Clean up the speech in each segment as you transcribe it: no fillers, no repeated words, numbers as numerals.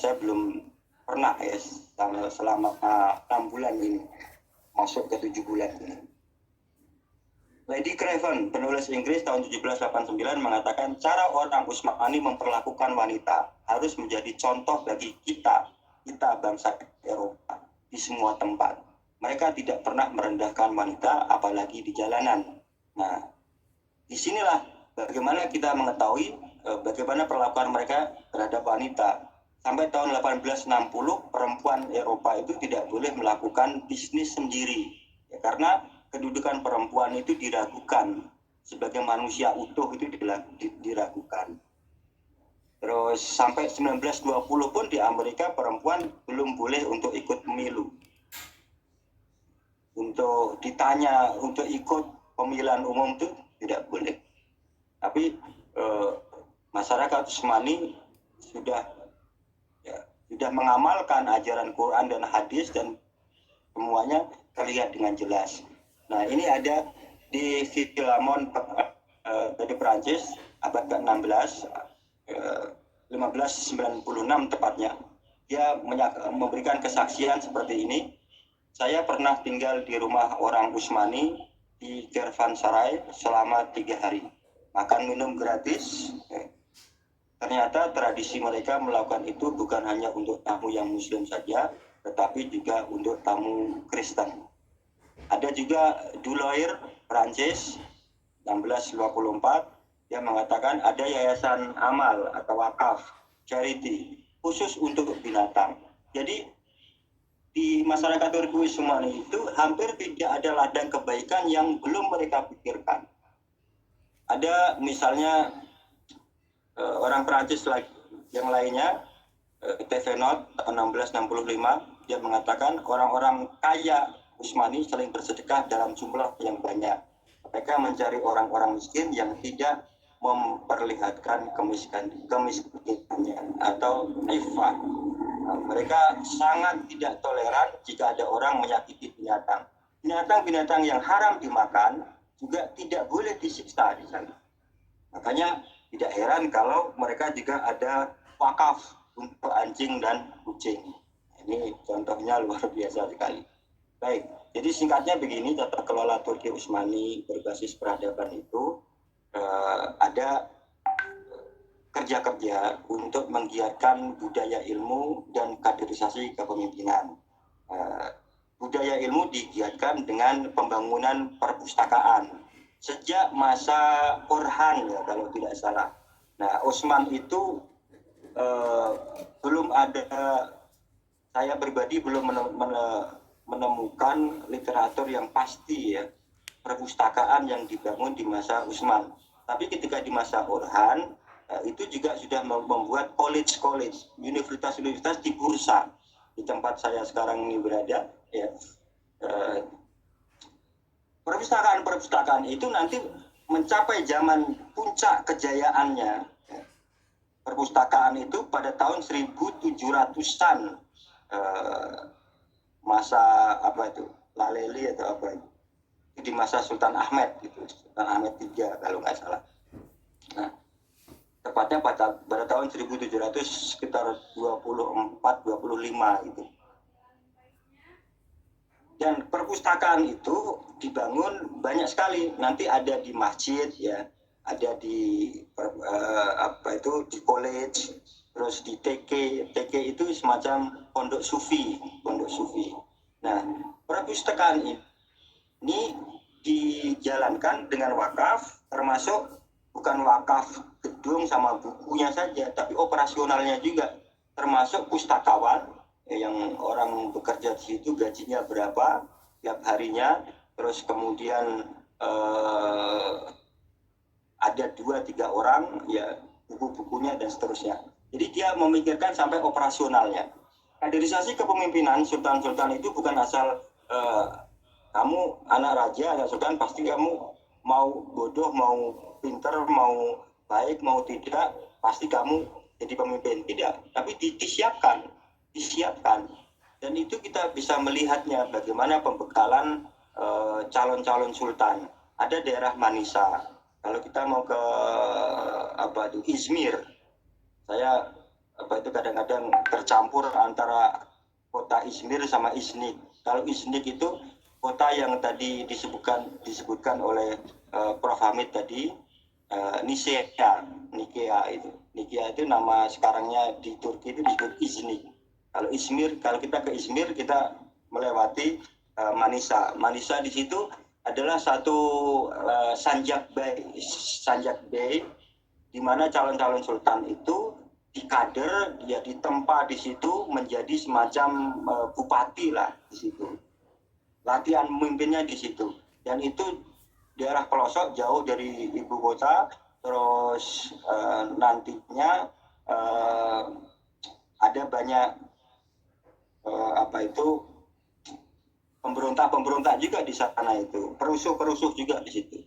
saya belum pernah ya selama 6 bulan ini, masuk ke 7 bulan ini. Lady Craven, penulis Inggris tahun 1789 mengatakan cara orang Utsmani memperlakukan wanita harus menjadi contoh bagi kita bangsa Eropa di semua tempat. Mereka tidak pernah merendahkan wanita, apalagi di jalanan. Nah, disinilah bagaimana kita mengetahui bagaimana perlakuan mereka terhadap wanita. Sampai tahun 1860, perempuan Eropa itu tidak boleh melakukan bisnis sendiri, ya, karena kedudukan perempuan itu diragukan, sebagai manusia utuh itu diragukan. Terus sampai 1920 pun di Amerika perempuan belum boleh untuk ikut pemilu. Untuk ditanya untuk ikut pemilihan umum itu tidak boleh. Tapi masyarakat Utsmani sudah mengamalkan ajaran Quran dan hadis, dan semuanya terlihat dengan jelas. Nah, ini ada di Philémon dari Perancis abad ke-16, 1596 tepatnya. Dia memberikan kesaksian seperti ini. Saya pernah tinggal di rumah orang Utsmani di Kervansaray selama 3 hari. Makan minum gratis. Ternyata tradisi mereka melakukan itu bukan hanya untuk tamu yang Muslim saja, tetapi juga untuk tamu Kristen. Ada juga Duloir, Prancis, 1624, yang mengatakan ada yayasan amal atau wakaf, charity, khusus untuk binatang. Jadi di masyarakat Turki Utsmani itu hampir tidak ada ladang kebaikan yang belum mereka pikirkan. Ada misalnya orang Prancis yang lainnya, Thévenot tahun 1665, dia mengatakan orang-orang kaya Utsmani saling bersedekah dalam jumlah yang banyak. Mereka mencari orang-orang miskin yang tidak memperlihatkan kemiskinannya atau ifah. Mereka sangat tidak toleran jika ada orang menyakiti binatang. Binatang-binatang yang haram dimakan juga tidak boleh disiksa di sana. Makanya tidak heran kalau mereka juga ada wakaf untuk anjing dan kucing. Ini contohnya luar biasa sekali. Baik, jadi singkatnya begini, tata kelola Turki Utsmani berbasis peradaban itu ada kerja-kerja untuk menggiatkan budaya ilmu dan kaderisasi kepemimpinan. Budaya ilmu digiatkan dengan pembangunan perpustakaan sejak masa Orhan, ya, kalau tidak salah. Nah, Osman itu belum ada, saya pribadi belum menemukan literatur yang pasti, ya, perpustakaan yang dibangun di masa Utsman. Tapi ketika di masa Orhan, itu juga sudah membuat college, universitas di Bursa, di tempat saya sekarang ini berada, ya. Perpustakaan itu nanti mencapai zaman puncak kejayaannya. Perpustakaan itu pada tahun 1700-an, masa apa itu, Laleli atau apa itu, di masa Sultan Ahmed gitu, Sultan Ahmed III kalau nggak salah. Nah, tepatnya pada tahun 1700 sekitar 24-25 itu. Dan perpustakaan itu dibangun banyak sekali. Nanti ada di masjid, ya, ada di di college, terus di TK. TK itu semacam pondok sufi. Nah, perpustakaan ini dijalankan dengan wakaf, termasuk bukan wakaf gedung sama bukunya saja, tapi operasionalnya juga, termasuk pustakawan yang orang bekerja di situ gajinya berapa tiap harinya, terus kemudian ada 2-3 orang, ya, buku-bukunya dan seterusnya. Jadi dia memikirkan sampai operasionalnya. Kaderisasi kepemimpinan sultan-sultan itu bukan asal kamu anak raja, anak sultan pasti kamu mau bodoh, mau pinter, mau baik, mau tidak, pasti kamu jadi pemimpin. Tidak, tapi disiapkan. Dan itu kita bisa melihatnya bagaimana pembekalan calon-calon sultan. Ada daerah Manisa. Kalau kita mau ke Izmir, saya kadang-kadang tercampur antara kota Izmir sama Iznik. Kalau Iznik itu kota yang tadi disebutkan oleh Prof. Hamid tadi, Nikea itu. Nikea itu nama sekarangnya di Turki itu disebut Iznik. Kalau kita ke Izmir, kita melewati Manisa. Manisa di situ adalah satu Sanjak Bey, di mana calon-calon sultan itu dikader, dia ditempa di situ menjadi semacam bupati lah di situ. Latihan memimpinnya di situ. Dan itu daerah pelosok jauh dari ibu kota. Terus nantinya ada banyak pemberontak juga di sana itu, perusuh juga di situ.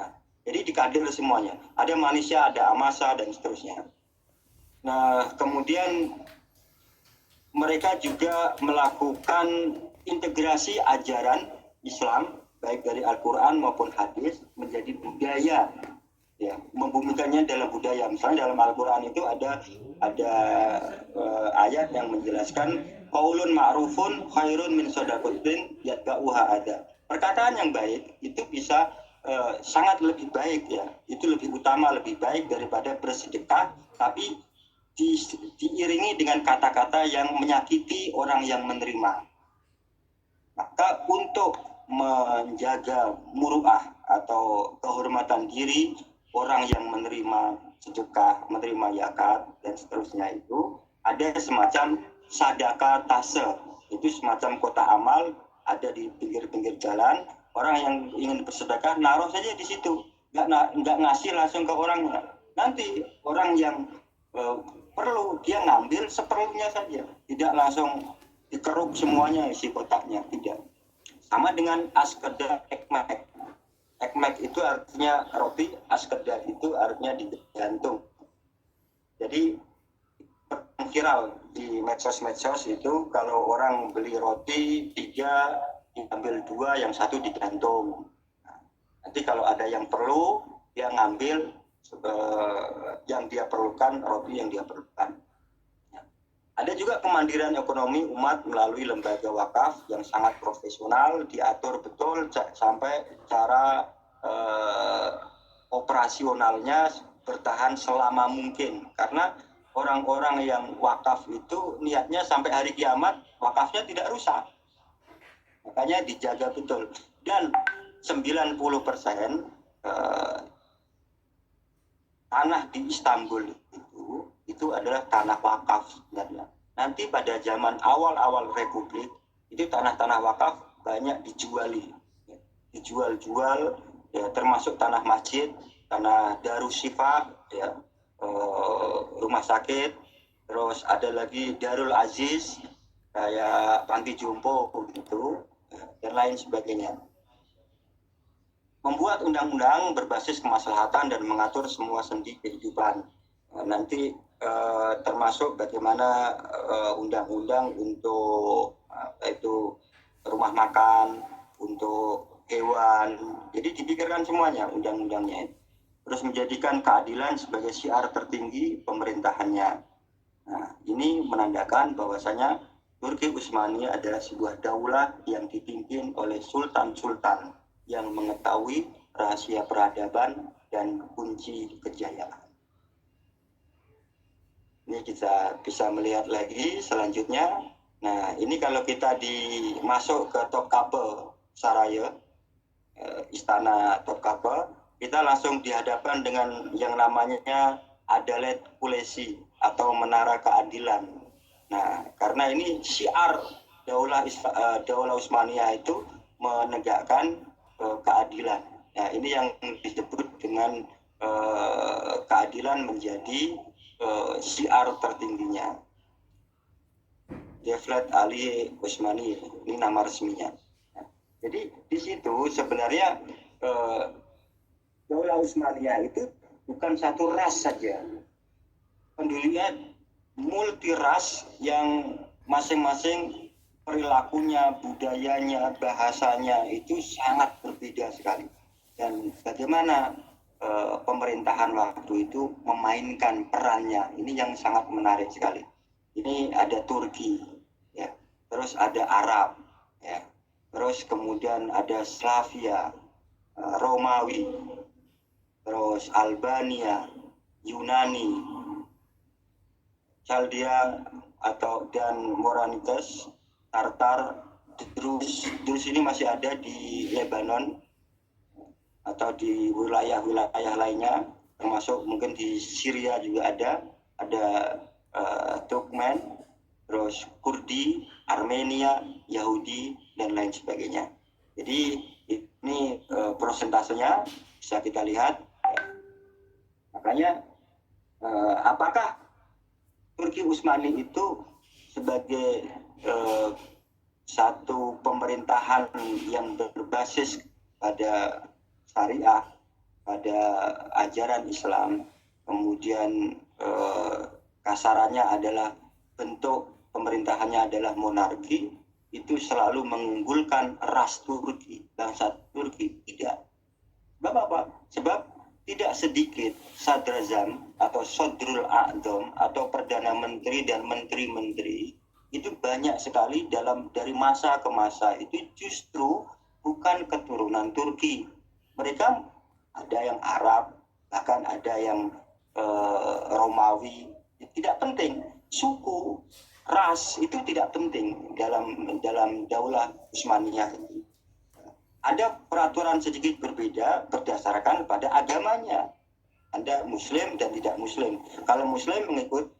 Nah, jadi dikader semuanya. Ada Malaysia, ada Amasa dan seterusnya. Nah, kemudian mereka juga melakukan integrasi ajaran Islam baik dari Al-Quran maupun hadis menjadi budaya, ya, membumikannya dalam budaya. Misalnya dalam Al-Quran itu ada ayat yang menjelaskan qaulun ma'rufun khairun min shadaqatin yatba'uha ada. Perkataan yang baik itu bisa sangat lebih baik, ya, itu lebih utama, lebih baik daripada bersedekah tapi diiringi dengan kata-kata yang menyakiti orang yang menerima. Maka untuk menjaga muruah atau kehormatan diri orang yang menerima sedekah, menerima zakat dan seterusnya itu ada semacam sadaqah tase. Itu semacam kota amal ada di pinggir-pinggir jalan. Orang yang ingin bersedekah naruh saja di situ, nggak ngasih langsung ke orangnya. Nanti orang yang perlu dia ngambil seperlunya saja, tidak langsung dikeruk semuanya isi kotaknya, tidak. Sama dengan askedar ekmek. Ekmek itu artinya roti, askedar itu artinya digantung. Jadi viral di medsos itu kalau orang beli roti 3 diambil 2, yang 1 digantung. Nanti kalau ada yang perlu dia ngambil yang dia perlukan, roti yang dia perlukan. Ada juga kemandirian ekonomi umat melalui lembaga wakaf yang sangat profesional, diatur betul sampai cara operasionalnya bertahan selama mungkin. Karena orang-orang yang wakaf itu niatnya sampai hari kiamat wakafnya tidak rusak. Makanya dijaga betul. Dan 90% tanah di Istanbul itu adalah tanah wakaf sebenarnya. Nanti pada zaman awal-awal Republik itu tanah-tanah wakaf banyak dijual, ya, termasuk tanah masjid, tanah Darushifa, ya, rumah sakit, terus ada lagi Darul Aziz kayak panti jompo gitu, dan lain sebagainya. Membuat undang-undang berbasis kemaslahatan dan mengatur semua sendi kehidupan. Nanti termasuk bagaimana undang-undang untuk itu rumah makan, untuk hewan. Jadi dipikirkan semuanya undang-undangnya. Terus menjadikan keadilan sebagai syiar tertinggi pemerintahannya. Nah, ini menandakan bahwasanya Turki Utsmani adalah sebuah daulah yang dipimpin oleh sultan-sultan yang mengetahui rahasia peradaban dan kunci kejayaan. Ini kita bisa melihat lagi selanjutnya. Nah, ini kalau kita masuk ke Topkapi Saraya, istana Topkapi, kita langsung dihadapkan dengan yang namanya Adalet Kulesi atau Menara Keadilan. Nah, karena ini syiar daulah Utsmaniyah itu menegakkan keadilan. Nah, ini yang disebut dengan keadilan menjadi syiar tertingginya. Devlet Ali Utsmani, ini nama resminya. Nah, jadi di situ sebenarnya daulah Utsmaniyah itu bukan satu ras saja. Penduduknya multi ras yang masing-masing perilakunya, budayanya, bahasanya itu sangat berbeda sekali. Dan bagaimana pemerintahan waktu itu memainkan perannya. Ini yang sangat menarik sekali. Ini ada Turki, ya, terus ada Arab, ya, terus kemudian ada Slavia, Romawi, terus Albania, Yunani, Chaldea dan Moranites, Tartar, Druze ini masih ada di Lebanon atau di wilayah-wilayah lainnya, termasuk mungkin di Syria juga ada Turkmen, terus Kurdi, Armenia, Yahudi, dan lain sebagainya. Jadi ini prosentasenya bisa kita lihat. Makanya apakah Turki Utsmani itu sebagai satu pemerintahan yang berbasis pada syariah, pada ajaran Islam, kemudian kasarannya adalah bentuk pemerintahannya adalah monarki, itu selalu mengunggulkan ras Turki, bangsa Turki. Tidak. Sebab apa? Sebab tidak sedikit sadrazam atau sodrul a'dham atau perdana menteri dan menteri-menteri itu banyak sekali dari masa ke masa itu justru bukan keturunan Turki. Mereka ada yang Arab, bahkan ada yang Romawi. Tidak penting, suku, ras itu tidak penting dalam daulah Utsmaniyah itu. Ada peraturan sedikit berbeda berdasarkan pada agamanya. Anda Muslim dan tidak Muslim. Kalau Muslim mengikut